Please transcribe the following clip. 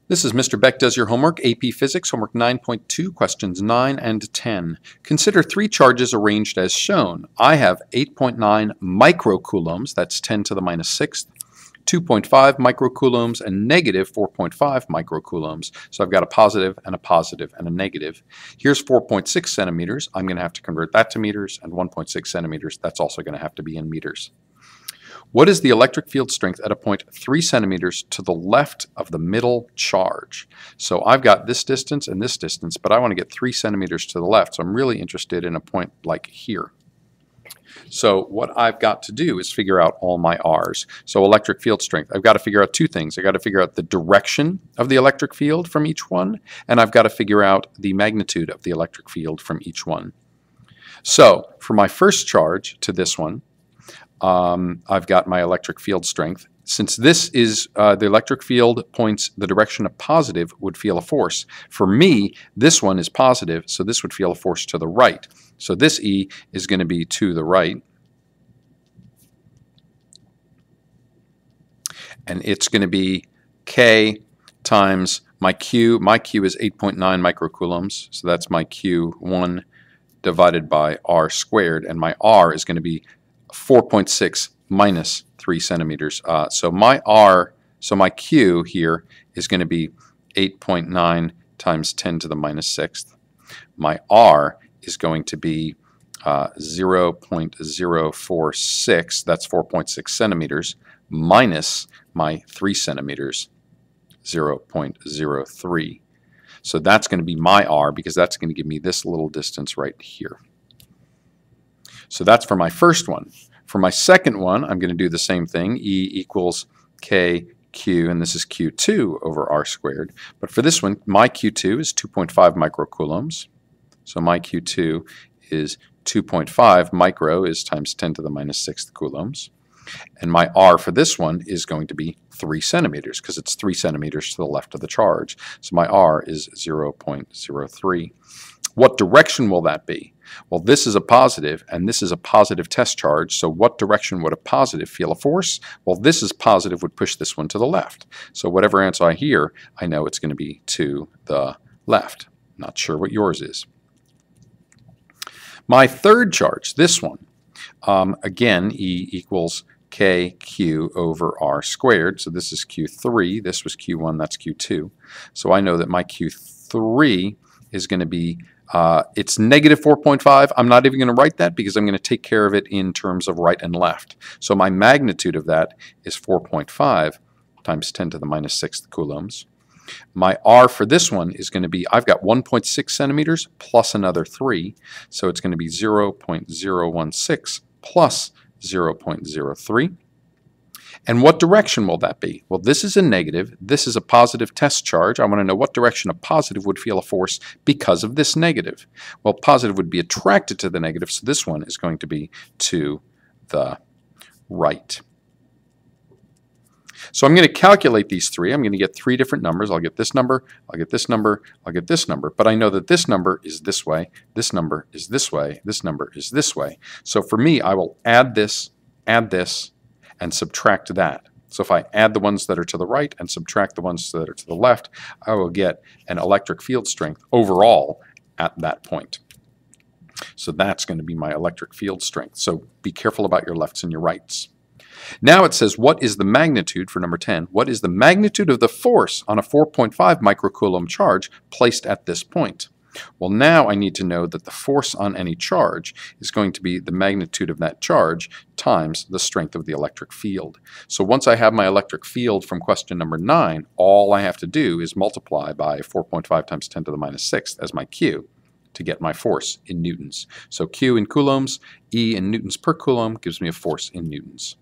This is Mr. Beck Does Your Homework, AP Physics, Homework 9.2, questions 9 and 10. Consider three charges arranged as shown. I have 8.9 microcoulombs, that's 10 to the minus 6th, 2.5 microcoulombs, and negative 4.5 microcoulombs. So I've got a positive and a negative. Here's 4.6 centimeters. I'm going to have to convert that to meters, and 1.6 centimeters, that's also going to have to be in meters. What is the electric field strength at a point 3 centimeters to the left of the middle charge? So I've got this distance and this distance, but I want to get 3 centimeters to the left. So I'm really interested in a point like here. So what I've got to do is figure out all my R's. So electric field strength, I've got to figure out two things. I've got to figure out the direction of the electric field from each one, and I've got to figure out the magnitude of the electric field from each one. So for my first charge to this one, I've got my electric field strength. Since this is the electric field points the direction of positive would feel a force. For me, this one is positive, so this would feel a force to the right. So this E is going to be to the right. And it's going to be K times my Q. My Q is 8.9 microcoulombs, so that's my Q1 divided by R squared, and my R is going to be 4.6 minus 3 centimeters. So my Q here is going to be 8.9 times 10 to the minus 6th. My R is going to be 0.046, that's 4.6 centimeters, minus my 3 centimeters, 0.03. So that's going to be my R, because that's going to give me this little distance right here. So that's for my first one. For my second one, I'm going to do the same thing. E equals KQ, and this is Q2 over R squared. But for this one, my Q2 is 2.5 microcoulombs. So my Q2 is 2.5 micro is times 10 to the minus 6th coulombs. And my R for this one is going to be 3 centimeters, because it's 3 centimeters to the left of the charge. So my R is 0.03. What direction will that be? Well, this is a positive, and this is a positive test charge, so what direction would a positive feel a force? Well, this is positive would push this one to the left. So whatever answer I hear, I know it's going to be to the left. Not sure what yours is. My third charge, this one, again, E equals KQ over R squared, so this is Q3, this was Q1, that's Q2. So I know that my Q3 is going to be it's negative 4.5. I'm not even going to write that because I'm going to take care of it in terms of right and left. So my magnitude of that is 4.5 times 10 to the minus 6th coulombs. My R for this one is going to be, I've got 1.6 centimeters plus another 3. So it's going to be 0.016 plus 0.03. And what direction will that be? Well, this is a negative. This is a positive test charge. I want to know what direction a positive would feel a force because of this negative. Well, positive would be attracted to the negative, so this one is going to be to the right. So I'm going to calculate these three. I'm going to get three different numbers. I'll get this number, I'll get this number, I'll get this number. But I know that this number is this way, this number is this way, this number is this way. So for me, I will add this, and subtract that. So if I add the ones that are to the right and subtract the ones that are to the left, I will get an electric field strength overall at that point. So that's going to be my electric field strength. So be careful about your lefts and your rights. Now it says, what is the magnitude, for number 10, what is the magnitude of the force on a 4.5 microcoulomb charge placed at this point? Well, now I need to know that the force on any charge is going to be the magnitude of that charge times the strength of the electric field. So once I have my electric field from question number 9, all I have to do is multiply by 4.5 times 10 to the minus 6th as my Q to get my force in newtons. So Q in coulombs, E in newtons per coulomb gives me a force in newtons.